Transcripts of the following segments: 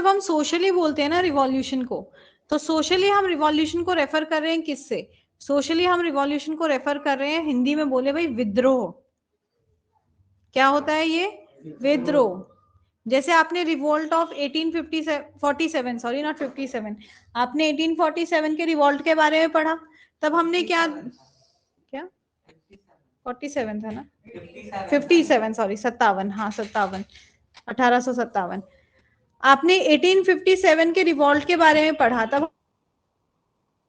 हम सोशली बोलते हैं ना रिवॉल्यूशन को, तो सोशली हम रिवॉल्यूशन को रेफर कर रहे हैं किससे? सोशली हम रिवॉल्यूशन को रेफर कर रहे हैं, हिंदी में बोले भाई विद्रोह। क्या होता है ये? विद्रोह। जैसे आपने रिवोल्ट ऑफ 1847 सॉरी नॉट 57, आपने 1847 के रिवोल्ट के बारे में पढ़ा, तब हमने क्या 47 था ना, 57 सॉरी 57, हाँ 57, 1857। आपने 1857 के रिवॉल्ट के बारे में पढ़ा, तब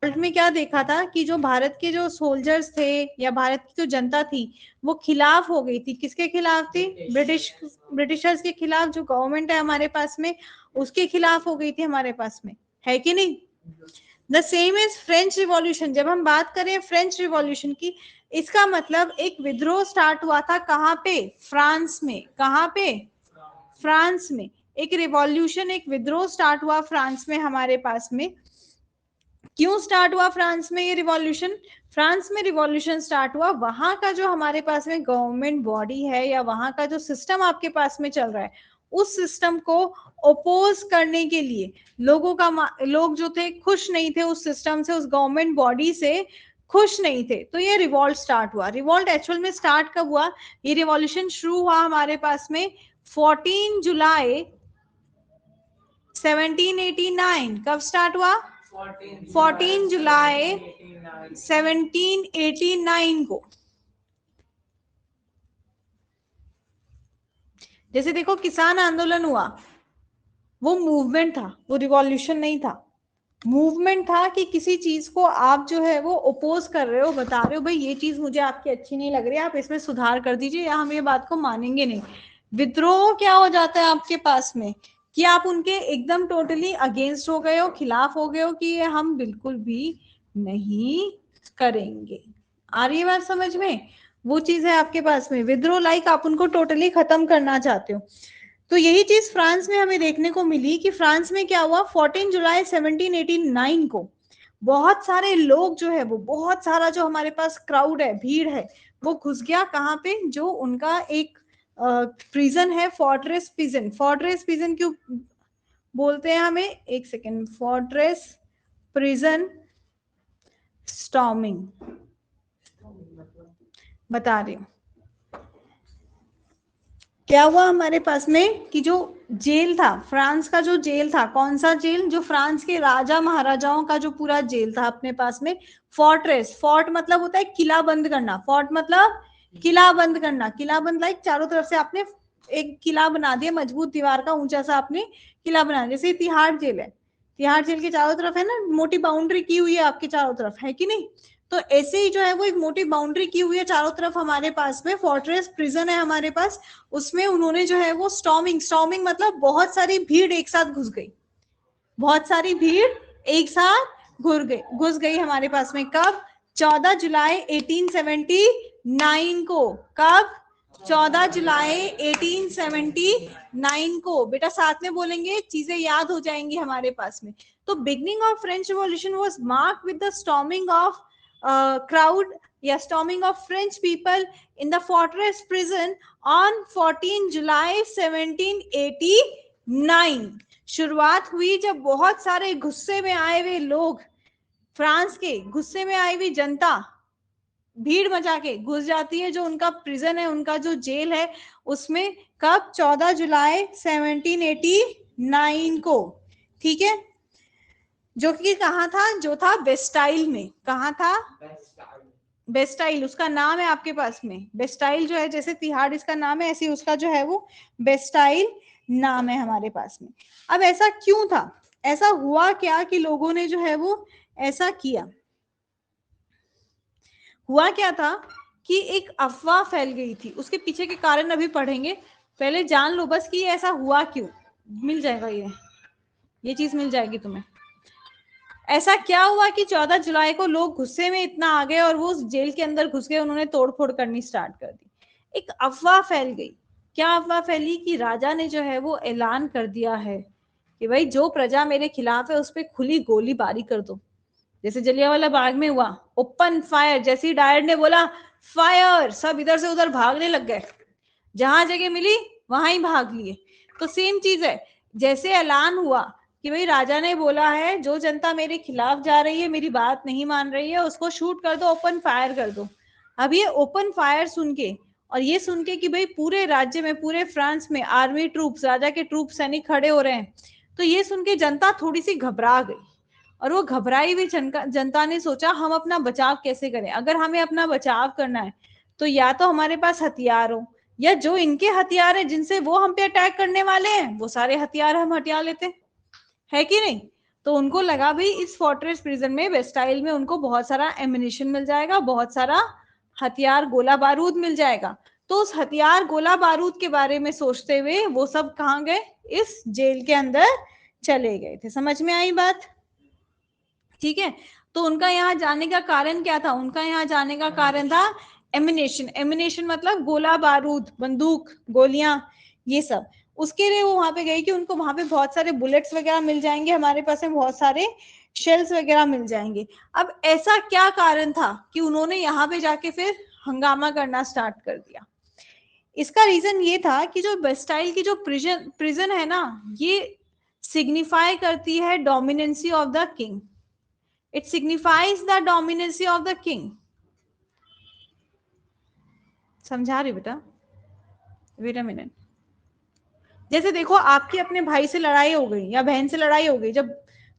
रिवॉल्ट में क्या देखा था कि जो भारत के जो सोल्जर्स थे या भारत की जो जनता थी वो खिलाफ हो गई थी। किसके खिलाफ थी? ब्रिटिशर्स के खिलाफ। जो गवर्नमेंट है हमारे पास में उसके खिलाफ हो गई थी हमारे पास में, है कि नहीं? The same is French revolution. जब हम बात करें फ्रेंच रिवॉल्यूशन की, इसका मतलब एक विद्रोह स्टार्ट हुआ था कहाँ पे? फ्रांस में। कहाँ पे? फ्रांस में। एक रिवॉल्यूशन, एक विद्रोह स्टार्ट हुआ फ्रांस में हमारे पास में। क्यों स्टार्ट हुआ फ्रांस में ये रिवॉल्यूशन? फ्रांस में रिवॉल्यूशन स्टार्ट हुआ, वहां का जो हमारे पास में गवर्नमेंट बॉडी है या वहां का जो सिस्टम आपके पास में चल रहा है, उस सिस्टम को ओपोज करने के लिए लोग जो थे खुश नहीं थे उस सिस्टम से, उस गवर्नमेंट बॉडी से खुश नहीं थे, तो ये रिवॉल्ट स्टार्ट हुआ। रिवॉल्ट एक्चुअल में स्टार्ट कब हुआ? ये रिवॉल्यूशन शुरू हुआ हमारे पास में 14 जुलाई 1789। कब स्टार्ट हुआ? 14 जुलाई 1789 को। जैसे देखो किसान आंदोलन हुआ, वो मूवमेंट था, वो रिवॉल्यूशन नहीं था। मूवमेंट था कि किसी चीज को आप जो है वो ओपोज कर रहे हो, बता रहे हो भाई ये चीज मुझे आपकी अच्छी नहीं लग रही, आप इसमें सुधार कर दीजिए या हम ये बात को मानेंगे नहीं। विद्रोह क्या हो जाता है आपके पास में कि आप उनके एकदम टोटली अगेंस्ट हो गए हो, खिलाफ हो गए हो कि ये हम बिल्कुल भी नहीं करेंगे। आ रही है बात समझ में? वो चीज है आपके पास में विद्रोह, लाइक आप उनको टोटली खत्म करना चाहते हो। तो यही चीज फ्रांस में हमें देखने को मिली कि फ्रांस में क्या हुआ 14 जुलाई 1789 को बहुत सारे लोग जो है वो, बहुत सारा जो हमारे पास क्राउड है, भीड़ है, वो घुस गया कहाँ पे? जो उनका एक प्रिजन है, फोर्ट्रेस प्रिजन। फोर्ट्रेस प्रिजन क्यों बोलते हैं हमें? एक सेकेंड, फोर्ट्रेस प्रिजन स्टॉर्मिंग बता रही हूँ। क्या हुआ हमारे पास में कि जो जेल था, फ्रांस का जो जेल था, कौन सा जेल? जो फ्रांस के राजा महाराजाओं का जो पूरा जेल था अपने पास में, फोर्ट्रेस। फोर्ट मतलब होता है किला बंद करना, फोर्ट मतलब किला बंद करना। किला बंद लाइक चारों तरफ से आपने एक किला बना दिया, मजबूत दीवार का ऊंचा सा आपने किला बना दिया। जैसे तिहाड़ जेल है, तिहाड़ जेल के चारों तरफ है ना मोटी बाउंड्री की हुई है आपके चारों तरफ, है कि नहीं? तो ऐसे ही जो है वो एक मोटी बाउंड्री की हुई है चारों तरफ हमारे पास में, फोर्ट्रेस प्रिजन है हमारे पास। उसमें उन्होंने जो है वो स्टॉर्मिंग मतलब बहुत सारी भीड़ एक साथ घुस गई, बहुत सारी भीड़ एक साथ घुस गई हमारे पास में। कब? 14 जुलाई 1879 को। कब? 14 जुलाई 1879 को। बेटा साथ में बोलेंगे, चीजें याद हो जाएंगी हमारे पास में। तो beginning of French revolution was marked with the storming of crowd, yeah, storming of French people in the fortress prison on 14 July 1789। शुरुआत हुई जब बहुत सारे गुस्से में आए हुए लोग, फ्रांस के गुस्से में आई हुई जनता भीड़ मचा के घुस जाती है जो उनका प्रिजन है, उनका जो जेल है उसमें। कब? 14 जुलाई 1789 को। ठीक है, जो कि कहाँ था? जो था बेस्टाइल में। कहाँ था? बेस्टाइल उसका नाम है आपके पास में। बेस्टाइल जो है, जैसे तिहाड़ इसका नाम है, ऐसे उसका जो है वो बेस्टाइल नाम है हमारे पास में। अब ऐसा क्यों था? ऐसा हुआ क्या कि लोगों ने जो है वो ऐसा किया? हुआ क्या था कि एक अफवाह फैल गई थी, उसके पीछे के कारण अभी पढ़ेंगे, पहले जान लो बस कि ऐसा हुआ क्यों। मिल जाएगा ये चीज मिल जाएगी तुम्हें। ऐसा क्या हुआ कि 14 जुलाई को लोग गुस्से में इतना आ गए और वो उस जेल के अंदर घुस गए, उन्होंने तोड़फोड़ करनी स्टार्ट कर दी। एक अफवाह फैल गई। क्या अफवाह फैली? कि राजा ने जो है वो ऐलान कर दिया है कि भाई जो प्रजा मेरे खिलाफ है उस पर खुली गोलीबारी कर दो। जैसे जलियांवाला बाग में हुआ, ओपन फायर। जैसे ही डायर ने बोला फायर, सब इधर से उधर भागने लग गए, जहां जगह मिली वहां ही भाग लिए। तो सेम चीज है, जैसे ऐलान हुआ कि भाई राजा ने बोला है जो जनता मेरे खिलाफ जा रही है, मेरी बात नहीं मान रही है, उसको शूट कर दो, ओपन फायर कर दो। अब ये ओपन फायर सुन के और ये सुन के कि भाई पूरे राज्य में, पूरे फ्रांस में आर्मी ट्रूप्स, राजा के ट्रूप सैनिक खड़े हो रहे हैं, तो ये सुन के जनता थोड़ी सी घबरा गई। और वो घबराई हुई जनता ने सोचा हम अपना बचाव कैसे करें। अगर हमें अपना बचाव करना है तो या तो हमारे पास हथियार हो, या जो इनके हथियार है जिनसे वो हम पे अटैक करने वाले हैं वो सारे हथियार हम हटिया लेते है कि नहीं। तो उनको लगा भाई इस फोर्ट्रेस प्रिजन में, वेस्टाइल में उनको बहुत सारा एमिनेशन मिल जाएगा, बहुत सारा हथियार गोला बारूद मिल जाएगा। तो उस हथियार गोला बारूद के बारे में सोचते हुए वो सब कहाँ गए, इस जेल के अंदर चले गए थे। समझ में आई बात? ठीक है। तो उनका यहाँ जाने का कारण क्या था? उनका यहाँ जाने का कारण था एमिनेशन। एमिनेशन मतलब गोला बारूद, बंदूक, गोलियां, ये सब। उसके लिए वो वहां पे गए कि उनको वहां पे बहुत सारे बुलेट्स वगैरह मिल जाएंगे, हमारे पास में बहुत सारे शेल्स वगैरह मिल जाएंगे। अब ऐसा क्या कारण था कि उन्होंने यहाँ पे जाके फिर हंगामा करना स्टार्ट कर दिया? इसका रीजन ये था कि जो बेस्टाइल की जो प्रिजन है ना, ये सिग्निफाई करती है dominancy of the king. It signifies the dominancy of the king. समझा रही बेटा? Wait a minute. जैसे देखो आपकी अपने भाई से लड़ाई हो गई या बहन से लड़ाई हो गई, जब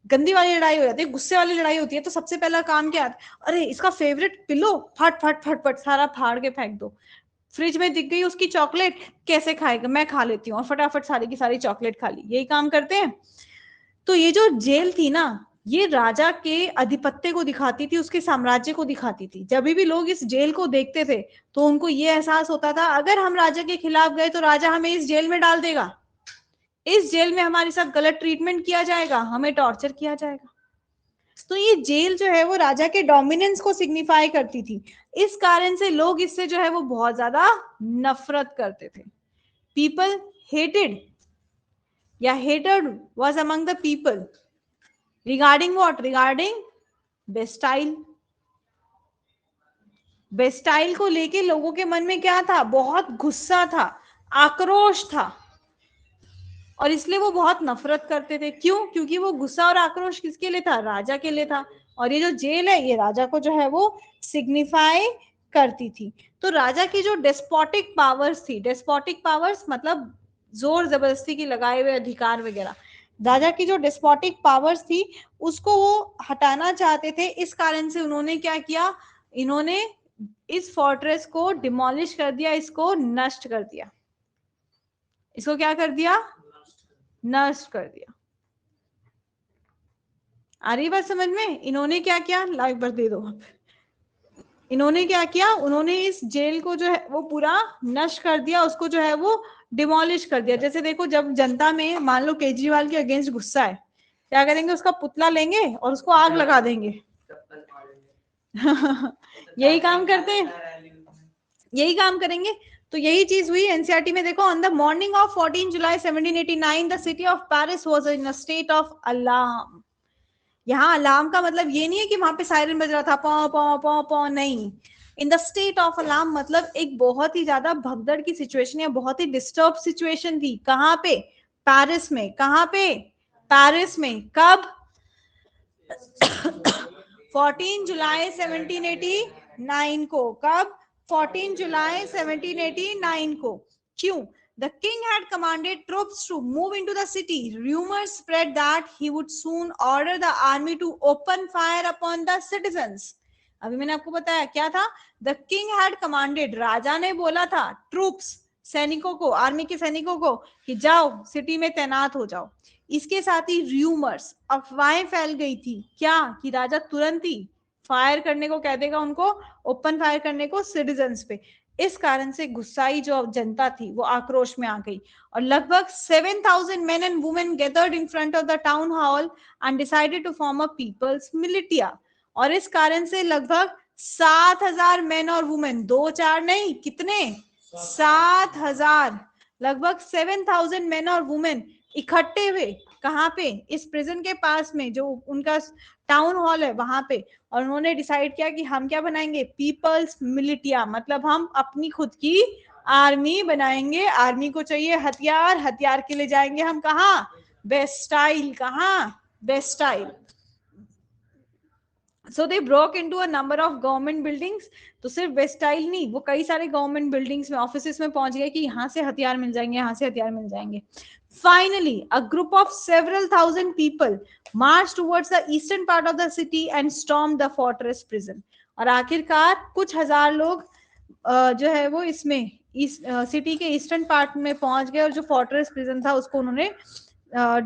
गंदी वाली लड़ाई हो जाती है, गुस्से वाली लड़ाई होती है, तो सबसे पहला काम क्या आता है? अरे इसका फेवरेट पिलो फट फट फट फट सारा फाड़ के फेंक दो। फ्रिज में दिख गई उसकी चॉकलेट, कैसे खाएगा, मैं खा लेती हूँ, और फटाफट सारी की सारी चॉकलेट खा ली। यही काम करते हैं। तो ये जो जेल थी ना, ये राजा के अधिपत्य को दिखाती थी, उसके साम्राज्य को दिखाती थी। जब भी लोग इस जेल को देखते थे तो उनको ये एहसास होता था अगर हम राजा के खिलाफ गए तो राजा हमें इस जेल में डाल देगा, इस जेल में हमारे साथ गलत ट्रीटमेंट किया जाएगा, हमें टॉर्चर किया जाएगा। तो ये जेल जो है वो राजा के डोमिनेंस को सिग्निफाई करती थी। इस कारण से लोग इससे जो है वो बहुत ज्यादा नफरत करते थे। पीपल हेटेड या hated was among the people regarding what? Regarding Bastille. Bastille को लेके लोगों के मन में क्या था? बहुत गुस्सा था, आक्रोश था, और इसलिए वो बहुत नफरत करते थे। क्यों? क्योंकि वो गुस्सा और आक्रोश किसके लिए था? राजा के लिए था। और ये जो जेल है ये राजा को जो है वो सिग्निफाई करती थी। तो राजा की जो डेस्पोटिक पावर्स थी, डेस्पोटिक पावर्स मतलब जोर जबरदस्ती की लगाए हुए अधिकार वगैरह, राजा की जो डेस्पोटिक पावर्स थी उसको वो हटाना चाहते थे। इस कारण से उन्होंने क्या किया? इन्होंने इस फोर्ट्रेस को डिमोलिश कर दिया, इसको नष्ट कर दिया। इसको क्या कर दिया? नष्ट कर दिया। आ रही बात समझ में? इन्होंने क्या किया? लाइक भर दे दो। इन्होंने क्या किया? उन्होंने इस जेल को जो है वो पूरा नष्ट कर दिया, उसको जो है वो डिमोलिश कर दिया। जैसे देखो जब जनता में मान लो केजरीवाल के अगेंस्ट गुस्सा है, क्या करेंगे? उसका पुतला लेंगे और उसको आग लगा देंगे। यही काम करते हैं, यही काम करेंगे। तो यही चीज हुई एनसीईआरटी में। देखो, on the morning of 14 July 1789 the city of Paris was in a state of alarm. यहाँ अलार्म का मतलब ये नहीं है कि वहां पे सायरन बज रहा था पौ पौ पौ पौ, नहीं। In the state of alarm मतलब एक बहुत ही ज्यादा भगदड़ की सिचुएशन या बहुत ही डिस्टर्ब सिचुएशन थी। कहाँ पे? पेरिस में। कहाँ पे? पेरिस में। कब? 14 जुलाई 1789 को। कब? 14 जुलाई 1789 को। क्यों? The king had commanded troops to move into the city. Rumors spread that he would soon order the army to open fire upon the citizens. अभी मैंने आपको बताया क्या था? The king had commanded, राजा ने बोला था, ट्रूप्स, सैनिकों को, आर्मी के सैनिकों को कि जाओ सिटी में तैनात हो जाओ। इसके साथ ही र्यूमर्स, अफवाहें फैल गई थी। क्या? कि राजा तुरंत ही फायर करने को कह देगा उनको, ओपन फायर करने को सिटीजन्स पे। इस कारण से गुस्साई जो जनता थी वो आक्रोश में आ गई और लगभग 7,000 men and women gathered in front of the town hall and decided to form a people's militia. और इस कारण से लगभग 7,000 मैन और वुमेन, 2-4 नहीं, कितने? 7,000, लगभग 7,000 मैन और वुमेन इकट्ठे हुए। कहाँ पे? इस प्रिजन के पास में जो उनका टाउन हॉल है वहां पे। और उन्होंने डिसाइड किया कि हम क्या बनाएंगे? पीपल्स मिलिटिया, मतलब हम अपनी खुद की आर्मी बनाएंगे। आर्मी को चाहिए हथियार, हथियार के लिए जाएंगे हम कहाँ? बेस्टाइल, कहाँ? Bastille. So they broke into a number of government buildings. तो सिर्फ बेस्टाइल नहीं, वो कई सारे गवर्नमेंट बिल्डिंग्स में, ऑफिसेस में पहुंच गए कि यहाँ से हथियार मिल जाएंगे, यहाँ से हथियार मिल जाएंगे. Finally, a group of several thousand people marched towards the eastern part of the city and stormed the fortress prison. और आखिरकार कुछ हजार लोग जो है वो इसमें सिटी के ईस्टर्न पार्ट में पहुंच गए और जो फोर्ट्रेस प्रिजन था उसको उन्होंने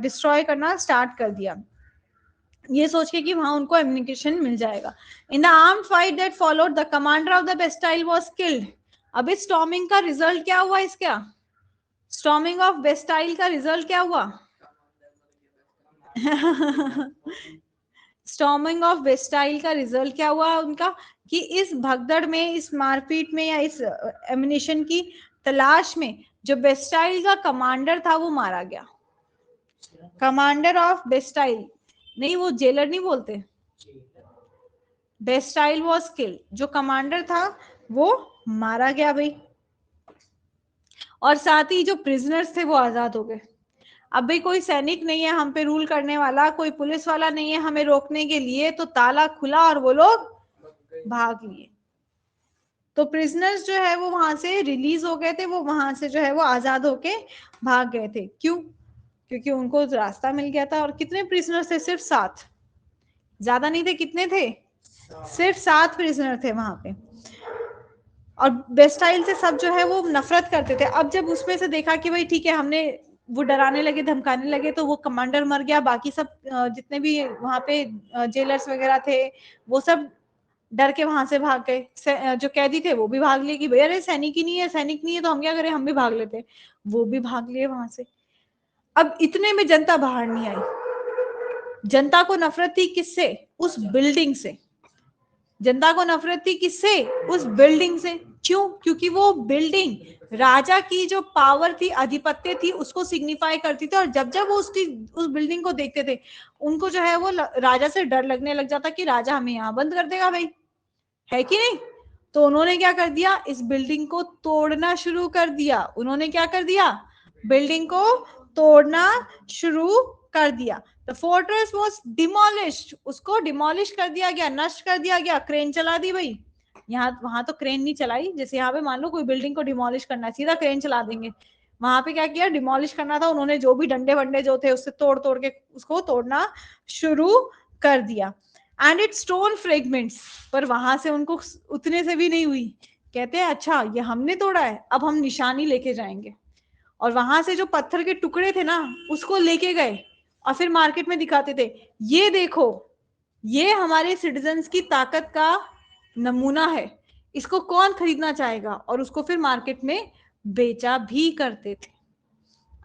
डिस्ट्रॉय करना स्टार्ट कर दिया, ये सोच के कि वहां उनको एम्युनिकेशन मिल जाएगा. In the armed fight that followed the commander of the Bastille was killed. अब इस स्टॉर्मिंग का रिजल्ट क्या हुआ? इसका स्टॉर्मिंग ऑफ बेस्टाइल का रिजल्ट क्या हुआ? स्टॉर्मिंग ऑफ बेस्टाइल का रिजल्ट क्या हुआ उनका? कि इस भगदड़ में, इस मारपीट में या इस एम्युनिशन की तलाश में जो बेस्टाइल का कमांडर था वो मारा गया. कमांडर ऑफ बेस्टाइल नहीं, वो जेलर नहीं बोलते, बेस्टाइल वाज किल्ड. जो कमांडर था वो मारा गया भाई, और साथ ही जो प्रिजनर्स थे वो आजाद हो गए. अब भाई कोई सैनिक नहीं है हम पे रूल करने वाला, कोई पुलिस वाला नहीं है हमें रोकने के लिए, तो ताला खुला और वो लोग भाग लिए. तो प्रिजनर्स जो है वो वहां से रिलीज हो गए थे, वो वहां से जो है वो आजाद होके भाग गए थे. क्यों? क्योंकि उनको रास्ता मिल गया था. और कितने प्रिजनर्स थे? सिर्फ 7, ज्यादा नहीं थे. कितने थे? सिर्फ 7 प्रिजनर थे वहां पे. और बेस्टाइल से सब जो है वो नफरत करते थे. अब जब उसमें से देखा कि भाई ठीक है, हमने वो डराने लगे, धमकाने लगे, तो वो कमांडर मर गया, बाकी सब जितने भी वहां पे जेलर्स वगैरह थे वो सब डर के वहां से भाग गए. जो कैदी थे वो भी भाग लिए कि भाई अरे सैनिक ही नहीं है, सैनिक नहीं है तो हम क्या करें, हम भी भाग लेते. वो भी भाग लिए वहां से. अब इतने में जनता बाहर नहीं आई. जनता को नफरत थी किससे? उस बिल्डिंग से. जनता को नफरत थी किससे? उस बिल्डिंग से. क्यों? क्योंकि वो बिल्डिंग राजा की जो पावर थी, आधिपत्य थी, उसको सिग्निफाई करती थी. और जब जब वो उस बिल्डिंग को देखते थे उनको जो है वो राजा से डर लगने लग जाता कि राजा हमें यहाँ बंद कर देगा भाई, है कि नहीं. तो उन्होंने क्या कर दिया? इस बिल्डिंग को तोड़ना शुरू कर दिया. उन्होंने क्या कर दिया? बिल्डिंग को तोड़ना शुरू कर दिया. The fortress was demolished. उसको डिमोलिश कर दिया गया, नष्ट कर दिया गया. क्रेन चला दी भाई. यहाँ वहां तो क्रेन नहीं चलाई. जैसे यहाँ पे मान लो कोई बिल्डिंग को डिमोलिश करना है, सीधा क्रेन चला देंगे. वहां पे क्या किया? डिमोलिश करना था. उन्होंने जो भी डंडे वंडे जो थे उससे तोड़ तोड़ के उसको तोड़ना शुरू कर दिया. And it stone fragments. पर वहां से उनको उतने से भी नहीं हुई. कहते हैं अच्छा ये हमने तोड़ा है, अब हम निशानी लेके जाएंगे. और वहां से जो पत्थर के टुकड़े थे ना उसको लेके गए और फिर मार्केट में दिखाते थे, ये देखो ये हमारे सिटीजन्स की ताकत का नमूना है, इसको कौन खरीदना चाहेगा. और उसको फिर मार्केट में बेचा भी करते थे.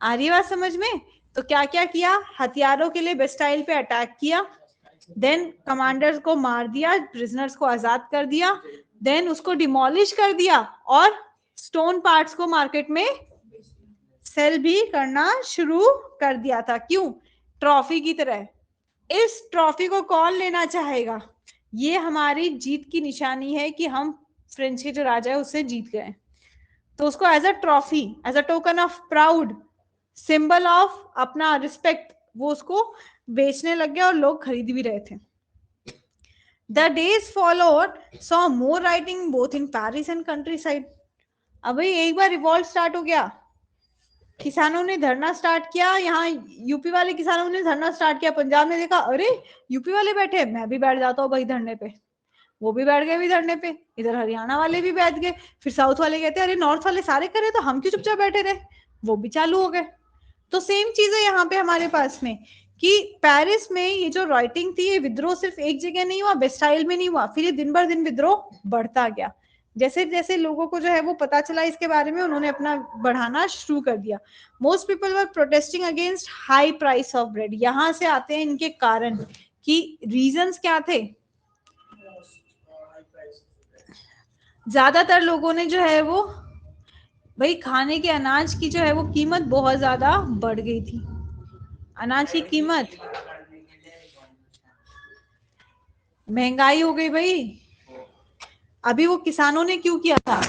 आ रही बात समझ में? तो क्या क्या किया? हथियारों के लिए बेस्टाइल पे अटैक किया, देन कमांडर्स को मार दिया, प्रिजनर्स को आजाद कर दिया, देन उसको डिमोलिश कर दिया और स्टोन पार्ट्स को मार्केट में सेल भी करना शुरू कर दिया था. क्यों? ट्रॉफी की तरह. इस ट्रॉफी को कौन लेना चाहेगा? ये हमारी जीत की निशानी है कि हम फ्रेंच के जो राजा है उससे जीत गए. तो उसको as a trophy, as a token of proud, symbol of अपना रिस्पेक्ट, वो उसको बेचने लग गया और लोग खरीद भी रहे थे. The days followed saw more rioting both in Paris and countryside. अब भाई एक बार रिवॉल्ट स्टार्ट हो गया, किसानों ने धरना स्टार्ट किया. यहाँ यूपी वाले किसानों ने धरना स्टार्ट किया. पंजाब ने देखा अरे यूपी वाले बैठे, मैं भी बैठ जाता हूँ भाई धरने पे. वो भी बैठ गए भी धरने पे. इधर हरियाणा वाले भी बैठ गए. फिर साउथ वाले कहते अरे नॉर्थ वाले सारे करे तो हम क्यों चुपचाप बैठे रहे. वो भी चालू हो गए. तो सेम चीज है यहाँ पे हमारे पास में कि पेरिस में ये जो राइटिंग थी, ये विद्रोह सिर्फ एक जगह नहीं हुआ, बेस्टाइल में नहीं हुआ. फिर ये दिन भर दिन विद्रोह बढ़ता गया. जैसे जैसे लोगों को जो है वो पता चला इसके बारे में, उन्होंने अपना बढ़ाना शुरू कर दिया. Most people were protesting against high price of bread. यहाँ से आते हैं इनके कारण कि रीजंस क्या थे. ज्यादातर लोगों ने जो है वो भाई खाने के अनाज की जो है वो कीमत बहुत ज्यादा बढ़ गई थी. अनाज की कीमत, महंगाई हो गई भाई. अभी वो किसानों ने क्यों किया था?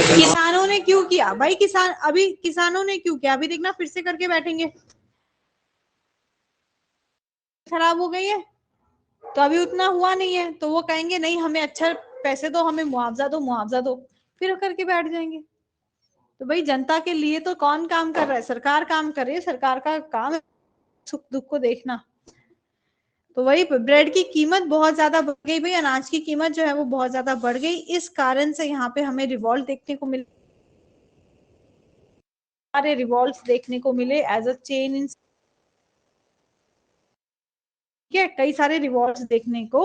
किसानों ने क्यों किया भाई? किसानों ने क्यों किया? अभी देखना फिर से करके बैठेंगे, खराब हो गई है तो अभी उतना हुआ नहीं है, तो वो कहेंगे नहीं हमें अच्छा पैसे दो, हमें मुआवजा दो, मुआवजा दो, फिर करके बैठ जाएंगे। तो भाई जनता के लिए तो कौन काम कर रहा है? सरकार काम कर रही है, सरकार का काम है सुख दुख को देखना। तो वही ब्रेड की कीमत बहुत ज्यादा बढ़ गई भाई, अनाज की कीमत जो है वो बहुत ज्यादा बढ़ गई। इस कारण से यहाँ पे हमें रिवॉल्ट देखने को मिले, सारे रिवॉल्ट देखने को मिले एज अ चेन इन, कई सारे रिवॉल्ट्स देखने को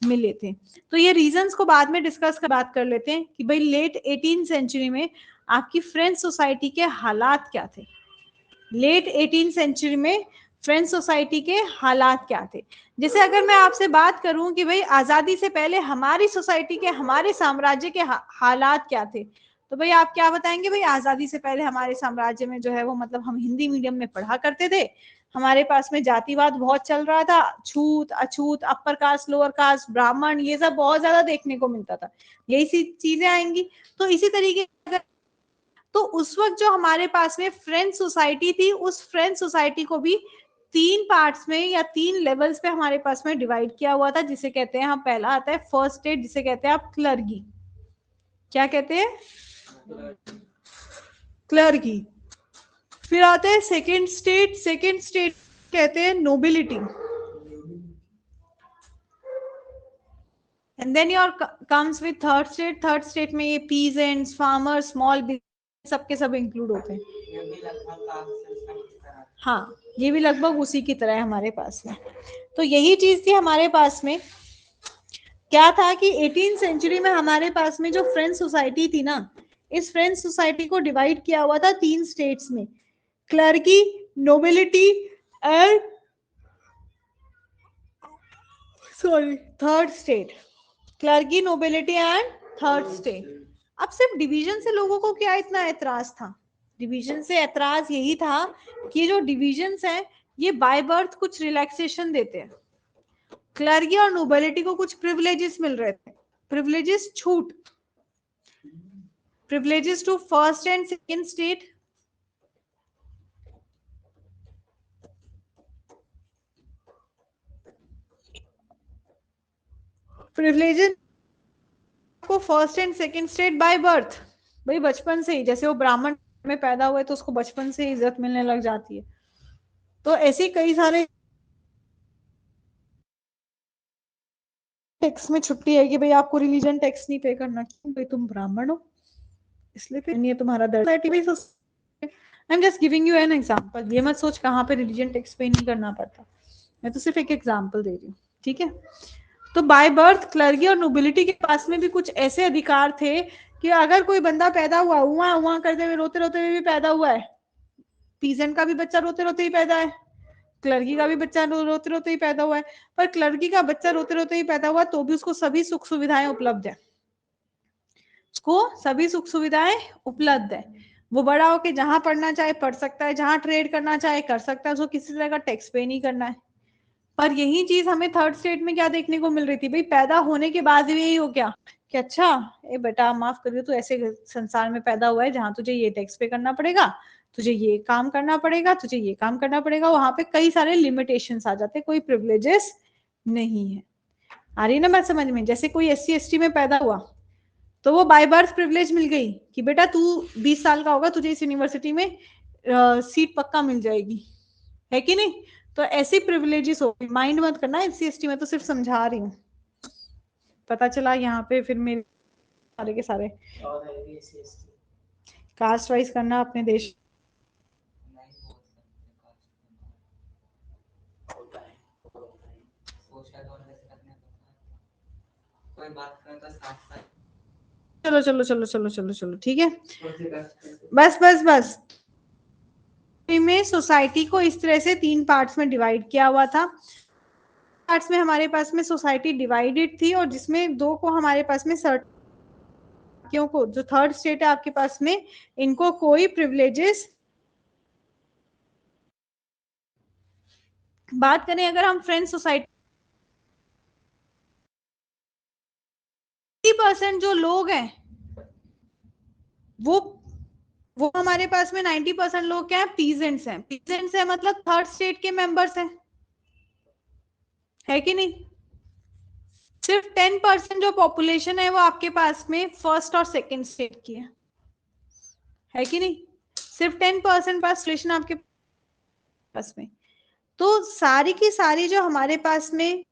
मिले थे। तो ये रीजंस को बाद में डिस्कस कर बात कर लेते हैं कि भाई लेट 18 सेंचुरी में आपकी फ्रेंच सोसाइटी के हालात क्या थे। लेट 18 सेंचुरी में फ्रेंच सोसाइटी के हालात क्या थे? जैसे अगर मैं आपसे बात करूं कि भाई आजादी से पहले हमारी सोसाइटी के, हमारे साम्राज्य के हालात क्या थे, तो भाई आप क्या बताएंगे? भाई आजादी से पहले हमारे साम्राज्य में जो है वो मतलब हम हिंदी मीडियम में पढ़ा करते थे, हमारे पास में जातिवाद बहुत चल रहा था, छूत अछूत, अपर कास्ट लोअर कास्ट, ब्राह्मण, ये सब बहुत ज्यादा देखने को मिलता था, यही सी चीजें आएंगी। तो इसी तरीके अगर, तो उस वक्त जो हमारे पास में फ्रेंच सोसाइटी थी, उस फ्रेंच सोसाइटी को भी 3 पार्ट्स में या 3 लेवल्स पे हमारे पास में डिवाइड किया हुआ था, जिसे कहते हैं, हम पहला आता है फर्स्ट स्टेट, जिसे कहते हैं आप क्लर्गी। क्या कहते हैं? क्लर्गी। फिर आते हैं सेकेंड स्टेट, सेकेंड स्टेट कहते हैं nobility, and then your comes with third state. Third state में ये पीजेंट्स, फार्मर्स, स्मॉल बिजनेस, सबके सब इंक्लूड होते हैं। हाँ, ये भी लगभग उसी की तरह है हमारे पास में। तो यही चीज थी हमारे पास में। क्या था कि 18 सेंचुरी में हमारे पास में जो फ्रेंच सोसाइटी थी ना, इस फ्रेंच सोसाइटी को डिवाइड किया हुआ था 3 स्टेट्स में, clergy, nobility and third state. Clergy, nobility and third state. अब सिर्फ डिवीजन से लोगों को क्या इतना ऐतराज था? डिवीजन से ऐतराज यही था कि जो डिविजन्स हैं ये बाय बर्थ कुछ रिलैक्सेशन देते हैं। क्लर्की और नोबिलिटी को कुछ प्रिविलेजेस मिल रहे थे, प्रिविलेजेस, छूट, privileges to first and second state, privileges को first and second state by birth, भाई बचपन से ही, जैसे वो ब्राह्मण में पैदा हुए तो उसको बचपन से ही इज्जत मिलने लग जाती है। तो ऐसे कई सारे टैक्स में छुट्टी है कि भाई आपको रिलीजन टैक्स नहीं पे करना, क्यों भाई तुम ब्राह्मण हो इसलिए पे नहीं है तुम्हारा दर्द। I am just giving you an example, ये मत सोच कहाँ पे रिलीजन टैक्स पे नहीं करना पड़ता, मैं तो सिर्फ एक एग्जांपल दे रही हूँ, ठीक है। तो बाय बर्थ क्लर्गी और नोबिलिटी के पास में भी कुछ ऐसे अधिकार थे कि अगर कोई बंदा पैदा हुआ, उआ उआ करते हुए, रोते रोते हुए भी पैदा हुआ है, पीजेंट का भी बच्चा रोते रोते ही पैदा है, क्लर्की का भी बच्चा रोते रोते ही पैदा हुआ है, पर क्लर्की का बच्चा रोते रोते ही पैदा हुआ तो भी उसको सभी सुख सुविधाएं उपलब्ध है, उसको सभी सुख सुविधाएं उपलब्ध है, वो बड़ा होके जहां पढ़ना चाहे पढ़ सकता है, जहां ट्रेड करना चाहे कर सकता है, उसको किसी तरह का टैक्स पे नहीं करना है। पर यही चीज हमें थर्ड स्टेट में क्या देखने को मिल रही थी? भाई पैदा होने के बाद भी यही हो क्या कि अच्छा ए बेटा माफ करियो, तू ऐसे संसार में पैदा हुआ है जहां तुझे ये टैक्स पे करना पड़ेगा, तुझे ये काम करना पड़ेगा, तुझे ये काम करना पड़ेगा। वहां पे कई सारे लिमिटेशंस आ जाते, कोई प्रिविलेजेस नहीं है। आ रही ना बात समझ में? जैसे कोई SC ST में पैदा हुआ तो वो बाय बर्थ प्रिविलेज मिल गई कि बेटा तू 20 साल का होगा, तुझे इस यूनिवर्सिटी में सीट पक्का मिल जाएगी, है कि नहीं? तो ऐसी प्रिविलेजेस हो, माइंड मत करना SC ST में, तो सिर्फ समझा रही हूँ। पता चला यहाँ पे फिर मेरे सारे के सारे कास्ट वाइज करना अपने देश। चलो चलो चलो चलो चलो चलो ठीक है, बस बस बस। में सोसाइटी को इस तरह से 3 पार्ट्स में डिवाइड किया हुआ था। पार्ट्स में हमारे पास में सोसाइटी डिवाइडेड थी, और जिसमें 2 को हमारे पास में सर्टियों को, जो थर्ड स्टेट है आपके पास में, इनको कोई प्रिविलेजेस। बात करें अगर हम फ्रेंच सोसाइटी, 50% जो लोग हैं वो वो हमारे पास में 90% लोग क्या है, पीजेंट्स हैं। पीजेंट्स है मतलब थर्ड स्टेट के मेंबर्स हैं, है कि नहीं। सिर्फ 10% जो पॉपुलेशन है वो आपके पास में फर्स्ट और सेकंड स्टेट की है कि नहीं। सिर्फ 10% पॉपुलेशन आपके पास में। तो सारी की सारी जो हमारे पास में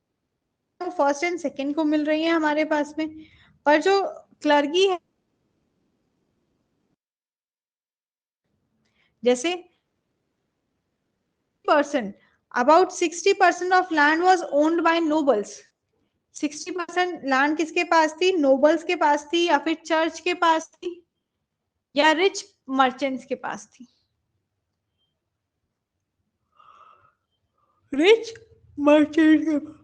फर्स्ट एंड सेकंड को मिल रही है हमारे पास में, पर जो क्लर्की है, जैसे percent, about 60% of land was owned by nobles. 60% land किसके पास थी, नोबल्स के पास थी, या फिर चर्च के पास थी, या रिच मर्चेंट्स के पास थी। रिच मर्चेंट के पास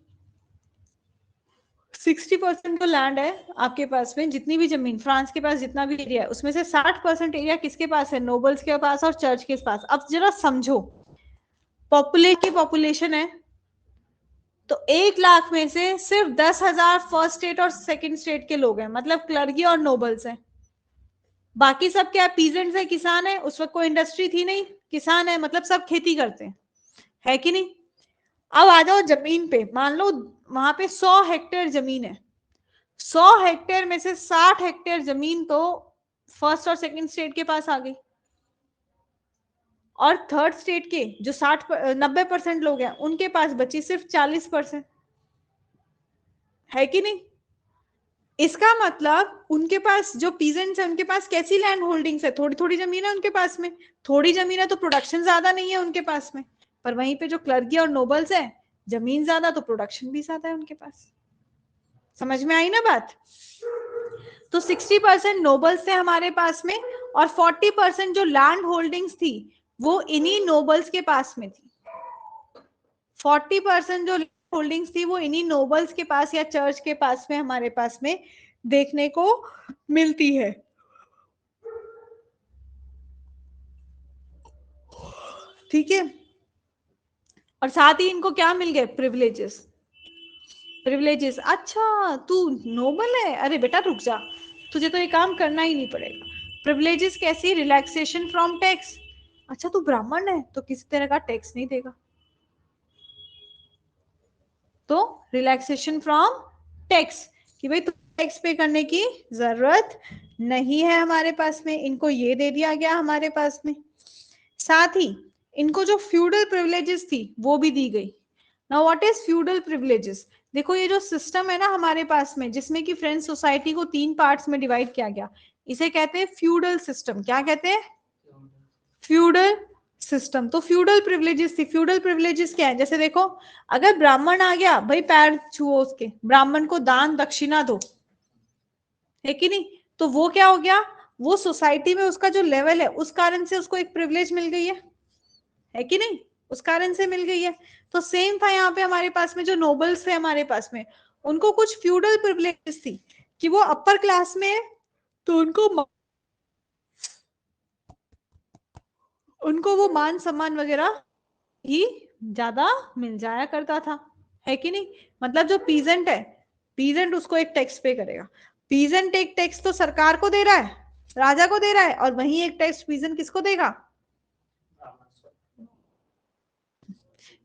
60% जो लैंड है आपके पास में, जितनी भी जमीन फ्रांस के पास जितना भी एरिया है, उसमें से 60% एरिया किसके पास है, नोबल्स के पास और चर्च के पास। अब जरा समझो, पॉपुलेशन है तो 1 लाख में से सिर्फ 10,000 फर्स्ट स्टेट और सेकंड स्टेट के लोग हैं, मतलब क्लर्की और नोबल्स हैं। बाकी सब क्या, पीजेंट्स है, किसान है, उस वक्त कोई इंडस्ट्री थी नहीं, किसान है मतलब सब खेती करते हैं, है कि नहीं। अब आ जाओ जमीन पे, मान लो वहां पे 100 हेक्टेयर जमीन है, 100 हेक्टेयर में से 60 हेक्टेयर जमीन तो फर्स्ट और सेकंड स्टेट के पास आ गई, और थर्ड स्टेट के जो 90% लोग हैं उनके पास बची सिर्फ 40%, है कि नहीं। इसका मतलब उनके पास जो पीजेंट्स है उनके पास कैसी लैंड होल्डिंग्स है, थोड़ी थोड़ी जमीन है उनके पास में। थोड़ी जमीन है तो प्रोडक्शन ज्यादा नहीं है उनके पास में, पर वहीं पे जो क्लर्की और नोबल्स है, जमीन ज्यादा तो प्रोडक्शन भी ज्यादा है उनके पास। समझ में आई ना बात। तो 60% नोबल्स थे हमारे पास में, और 40% जो लैंड होल्डिंग्स थी वो इन्हीं नोबल्स के पास में थी। 40% जो होल्डिंग्स थी वो इन्हीं नोबल्स के पास या चर्च के पास में हमारे पास में देखने को मिलती है। ठीक है, और साथ ही इनको क्या मिल गए, प्रिविलेजेस। प्रिविलेजेस, अच्छा तू नोबल है, अरे बेटा रुक जा, तुझे तो ये काम करना ही नहीं पड़ेगा। प्रिविलेजेस कैसी, रिलैक्सेशन फ्रॉम टैक्स। अच्छा तू ब्राह्मण है तो किसी तरह का टैक्स नहीं देगा, तो रिलैक्सेशन फ्रॉम टैक्स, कि भाई तो टैक्स पे करने की जरूरत नहीं है हमारे पास में, इनको ये दे दिया गया हमारे पास में। साथ ही इनको जो फ्यूडल प्रिविलेजेस थी वो भी दी गई। Now what is feudal privileges, देखो ये जो सिस्टम है ना हमारे पास में, जिसमें कि फ्रेंच सोसाइटी को 3 पार्ट्स में डिवाइड किया गया, इसे कहते हैं फ्यूडल सिस्टम। क्या कहते हैं, फ्यूडल सिस्टम। तो फ्यूडल प्रिविलेजेस थी। फ्यूडल प्रिविलेजेस क्या है, जैसे देखो, अगर ब्राह्मण आ गया, भाई पैर छुओ उसके, ब्राह्मण को दान दक्षिणा दो, है कि नहीं। तो वो क्या हो गया, वो सोसाइटी में उसका जो लेवल है उस कारण से उसको एक प्रिविलेज मिल गई है कि नहीं, उस कारण से मिल गई है। तो सेम था यहाँ पे हमारे पास में, जो नोबल्स थे हमारे पास में, उनको कुछ फ्यूडल प्रिविलेजेस थी कि वो अपर क्लास में है, तो उनको वो मान सम्मान वगैरह ही ज्यादा मिल जाया करता था, है कि नहीं। मतलब जो पीजेंट है, पीजेंट उसको एक टैक्स पे करेगा। पीजेंट एक टैक्स तो सरकार को दे रहा है, राजा को दे रहा है, और वहीं एक टैक्स पीजेंट किसको देगा।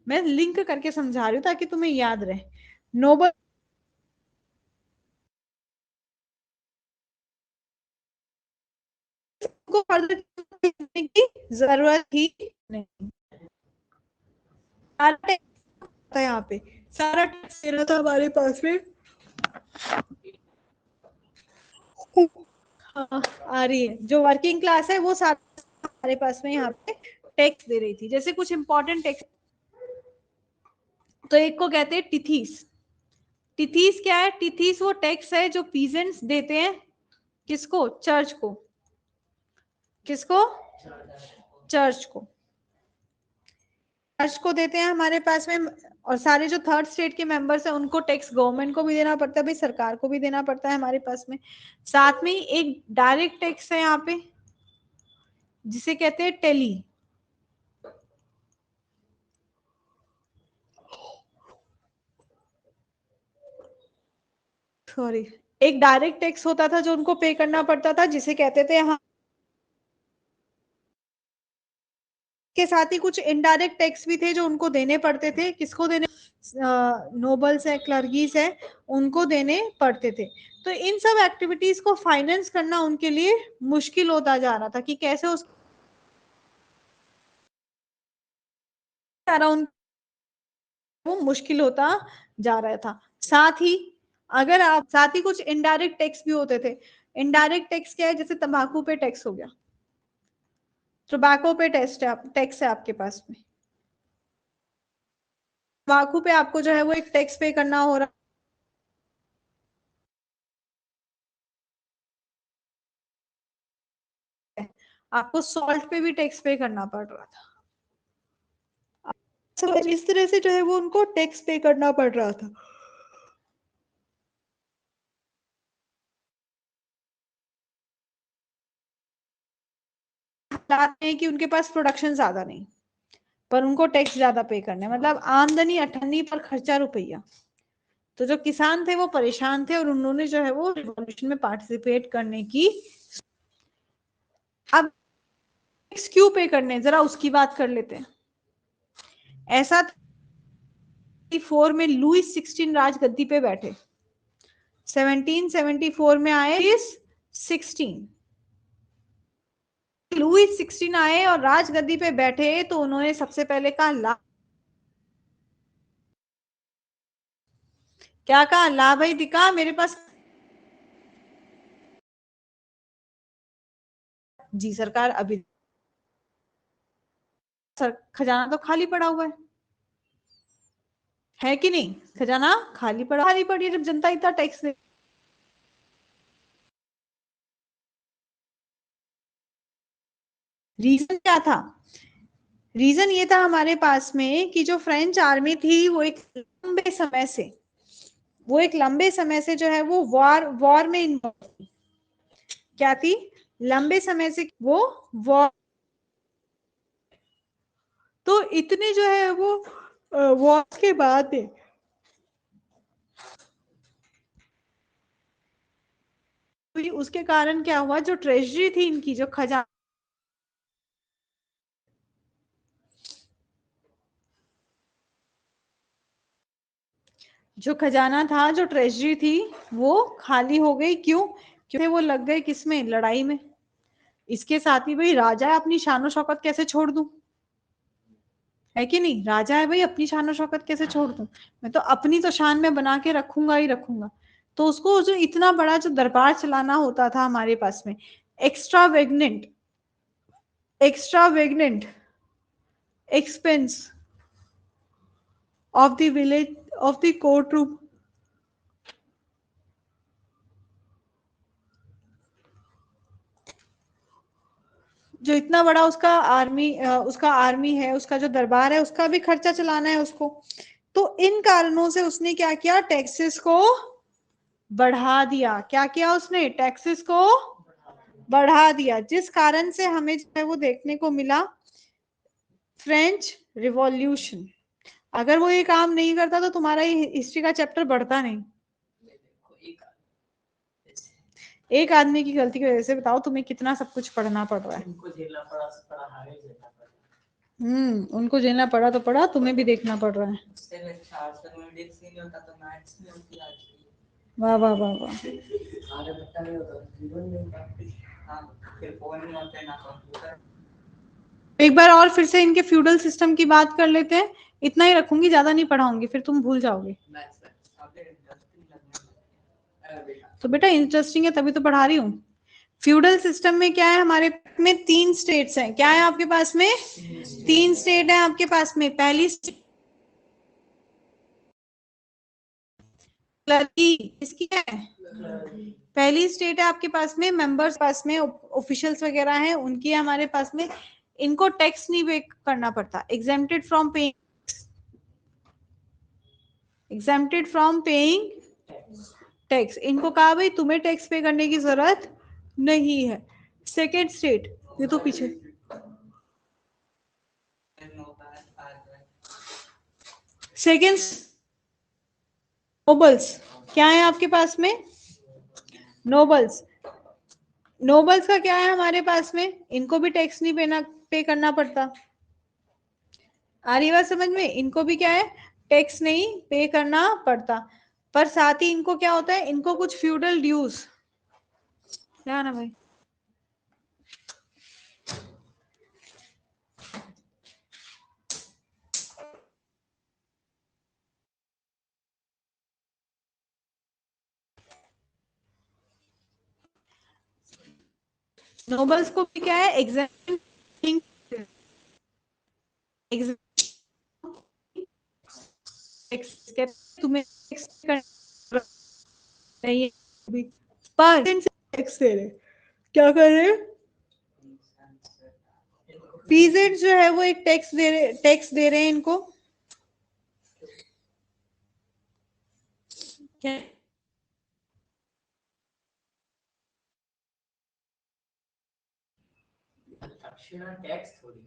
मैं लिंक करके समझा रही हूँ ताकि तुम्हें याद रहे। नोबल को फर्दर करने की जरूरत ही नहीं, सारा टैक्स था यहाँ पे, सारा टैक्स देना था हमारे पास में। हाँ, आ रही है, जो वर्किंग क्लास है वो सारा हमारे पास में यहाँ पे टैक्स दे रही थी। जैसे कुछ इंपॉर्टेंट टैक्स, तो एक को कहते हैं टिथीस। टिथीस क्या है, टिथीस वो टैक्स है जो पीजेंट्स देते हैं, किसको, चर्च को, किसको, चर्च को, चर्च को देते हैं हमारे पास में। और सारे जो थर्ड स्टेट के मेंबर्स हैं उनको टैक्स गवर्नमेंट को भी देना पड़ता है, भाई सरकार को भी देना पड़ता है हमारे पास में। साथ में एक डायरेक्ट टैक्स है यहाँ पे जिसे कहते हैं टेली। सॉरी, एक डायरेक्ट टैक्स होता था जो उनको पे करना पड़ता था, जिसे कहते थे, हाँ, इनके साथ ही कुछ इनडायरेक्ट टैक्स भी थे जो उनको देने पड़ते थे। किसको देने? नोबल्स है, क्लर्कीज है, उनको देने पड़ते थे। तो इन सब एक्टिविटीज को फाइनेंस करना उनके लिए मुश्किल होता जा रहा था कि कैसे उस वो मुश्किल होता जा रहा था। साथ ही अगर आप साथ ही कुछ इनडायरेक्ट टैक्स भी होते थे। इनडायरेक्ट टैक्स क्या है? जैसे तंबाकू पे टैक्स हो गया, टोबैको पे टैक्स है आपके पास में, तंबाकू पे आपको जो है वो एक टैक्स पे करना हो रहा है। आपको सॉल्ट पे भी टैक्स पे करना पड़ रहा था। सब इस तरह से जो है वो उनको टैक्स पे करना पड़ रहा था। कि उनके पास प्रोडक्शन ज्यादा नहीं, पर उनको टैक्स ज्यादा पे करने, मतलब आमदनी 98 पर खर्चा रुपया। तो जो किसान थे वो परेशान थे और उन्होंने जो है वो रिवॉल्यूशन में पार्टिसिपेट करने की। अब टैक्स क्यों पे करने, जरा उसकी बात कर लेते हैं। ऐसा 4 में लुइस 16 राजगद्दी पे बैठे, 1774 में आए लुइस 16 आए और राजगद्दी पे बैठे तो उन्होंने सबसे पहले कहा क्या कहा? ला भाई दिखा मेरे पास। जी सरकार, अभी खजाना तो खाली पड़ा हुआ है कि नहीं? खजाना खाली पड़ी है जब जनता इतना टैक्स दे। रीजन क्या था? रीजन ये था हमारे पास में कि जो फ्रेंच आर्मी थी वो एक लंबे समय से जो है वो वॉर में इन्वॉल्व थी। क्या थी? लंबे समय से वो वॉर। तो इतने जो है वो वॉर के बाद उसके कारण क्या हुआ, जो ट्रेजरी थी इनकी, जो खजाना, जो खजाना था, जो ट्रेजरी थी, वो खाली हो गई। क्यों? क्योंकि वो लग गए किसमें? लड़ाई में। इसके साथ ही भाई राजा है, अपनी शान शौकत कैसे छोड़ दूं? है कि नहीं? राजा है भाई, अपनी शान शौकत कैसे छोड़ दूं? मैं तो अपनी तो शान में बना के रखूंगा ही रखूंगा। तो उसको जो इतना बड़ा जो दरबार चलाना होता था हमारे पास में, extravagant expense of the village of the court room, जो इतना बड़ा उसका आर्मी है, उसका जो दरबार है, उसका भी खर्चा चलाना है उसको। तो इन कारणों से उसने क्या किया? टैक्सेस को बढ़ा दिया। क्या किया उसने? टैक्सेस को बढ़ा दिया, जिस कारण से हमें जो है वो देखने को मिला फ्रेंच रिवॉल्यूशन। अगर वो ये काम नहीं करता तो तुम्हारा ये हिस्ट्री का चैप्टर बढ़ता नहीं। एक आदमी की गलती की वजह से बताओ तुम्हें कितना सब कुछ पढ़ना पड़ रहा है। उनको झेलना पड़ा तो पड़ा, तुम्हें भी देखना पड़ रहा है। वाह वाह वाह वाह। एक बार और फिर से इनके फ्यूडल सिस्टम की बात कर लेते हैं। इतना ही रखूंगी, ज्यादा नहीं पढ़ाऊंगी, फिर तुम भूल जाओगे। तो बेटा इंटरेस्टिंग है तभी तो पढ़ा रही हूँ। फ्यूडल सिस्टम में क्या है? हमारे में 3 स्टेट्स हैं। क्या है आपके पास में? 3 स्टेट है आपके पास में। पहली इसकी है, पहली स्टेट है आपके पास में, मेंबर्स पास में ऑफिशियल्स वगैरह हैं उनकी है हमारे पास में। इनको टैक्स नहीं पे करना पड़ता, एग्जेम्प्टेड फ्रॉम पेइंग टैक्स। इनको कहा भाई तुम्हें टैक्स पे करने की जरूरत नहीं है। सेकेंड स्टेट, ये तो पीछे, सेकेंड नोबल्स। क्या है आपके पास में? नोबल्स। नोबल्स का क्या है हमारे पास में? इनको भी टैक्स नहीं पे करना पड़ता। आ रही बात समझ में? इनको भी क्या है, टैक्स नहीं पे करना पड़ता, पर साथ ही इनको क्या होता है, इनको कुछ फ्यूडल ड्यूज, क्या ना भाई, नोबल्स को भी क्या है, एग्जाम तुम्हें नहीं पर टैक्स दे रहे, क्या कर रहे, पीजेंट जो है वो एक टैक्स दे रहे हैं इनको, क्या टैक्स थोड़ी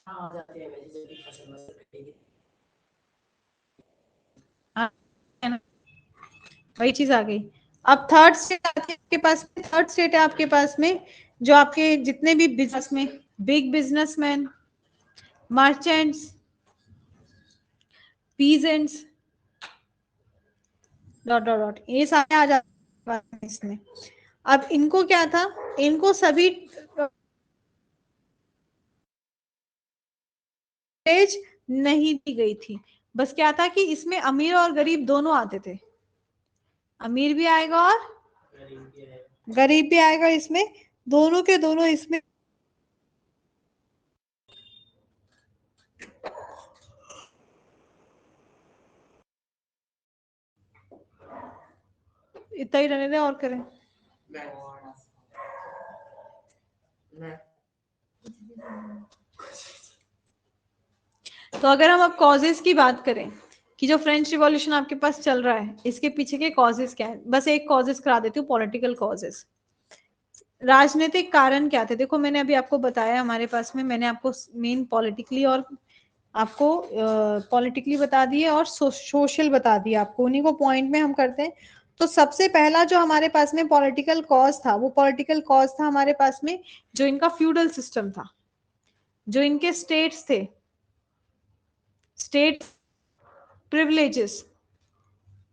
हाँ जाते हैं जल्दी फसल वही चीज आ गई। अब थर्ड स्टेट आपके पास, थर्ड स्टेट है आपके पास में, जो आपके जितने भी बिजनेस में big businessman, merchants, peasants, dot dot dot, ये सारे आ जाते हैं इसमें। अब इनको क्या था, इनको सभी एज नहीं दी गई थी, बस क्या था कि इसमें अमीर और गरीब दोनों आते थे, अमीर भी आएगा और गरीब भी आएगा इसमें, दोनों के दोनों इसमें इतना ही रहने दें और करें। तो अगर हम अब कॉजेस की बात करें कि जो फ्रेंच रिवॉल्यूशन आपके पास चल रहा है, इसके पीछे के कॉजेस क्या है, बस एक कॉजेस करा देती हूँ, पॉलिटिकल कॉजेस। राजनीतिक कारण क्या थे, देखो मैंने अभी आपको बताया, हमारे पास में मैंने आपको मेन पॉलिटिकली और आपको पॉलिटिकली बता दिए और सोशल बता दिए आपको, उन्हीं को पॉइंट में हम करते हैं। तो सबसे पहला जो हमारे पास में पॉलिटिकल कॉज था, वो पॉलिटिकल कॉज था हमारे पास में जो इनका फ्यूडल सिस्टम था, जो इनके स्टेट्स थे, state privileges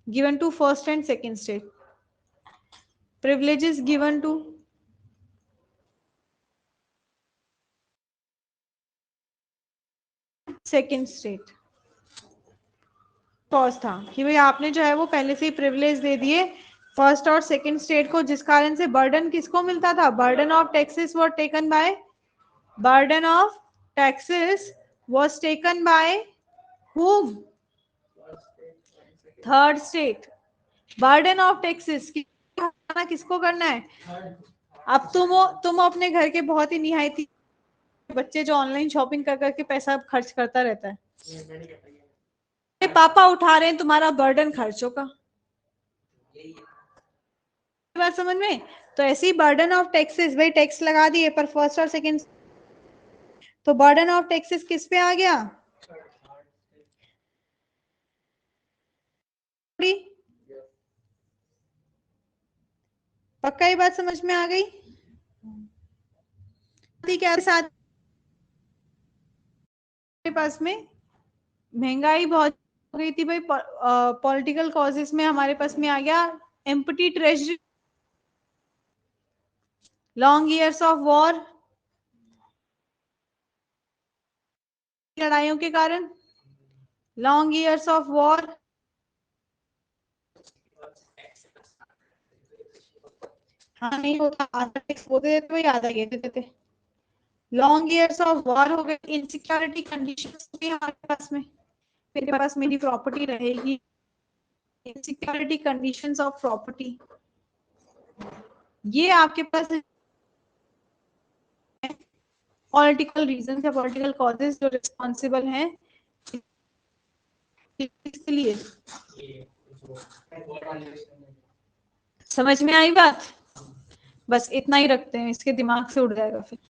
given to first and second state, privileges given to second state, cause था कि भाई आपने जो है वो पहले से ही प्रिविलेज दे दिए फर्स्ट और सेकंड स्टेट को, जिस कारण से बर्डन किसको मिलता था, burden of taxes were taken by, burden of taxes was taken by whom, third state, burden of taxes किसको करना है, अब तुम अपने घर के बहुत ही निहायती बच्चे जो ऑनलाइन शॉपिंग कर करके पैसा खर्च करता रहता है, पापा उठा रहे हैं तुम्हारा बर्डन खर्चों का, बात समझ में? तो ऐसे ही बर्डन ऑफ टैक्सेस, भाई टैक्स लगा दिए पर फर्स्ट और सेकंड, तो बर्डन ऑफ टैक्सेस किस पे आ गया, पक्का ये बात समझ में आ गई? क्या साथ के पास में महंगाई बहुत हो गई थी भाई, पॉलिटिकल कॉजेस में हमारे पास में आ गया empty treasury, long years of war, लड़ाइयों के कारण, लॉन्ग ईयर्स ऑफ वॉर, हाँ नहीं होता, आधा टैक्स वो दे देते, आधा ये दे देते, लॉन्ग ईयर्स ऑफ वॉर हो गए, इनसिक्योरिटी कंडीशंस भी हमारे पास में, मेरे पास मेरी प्रॉपर्टी रहेगी, इनसिक्योरिटी कंडीशंस ऑफ प्रॉपर्टी, ये आपके पास पॉलिटिकल रीजन या पॉलिटिकल कॉजेस जो रिस्पॉन्सिबल हैं इसके लिए। समझ में आई बात? बस इतना ही रखते हैं, इसके दिमाग से उड़ जाएगा फिर।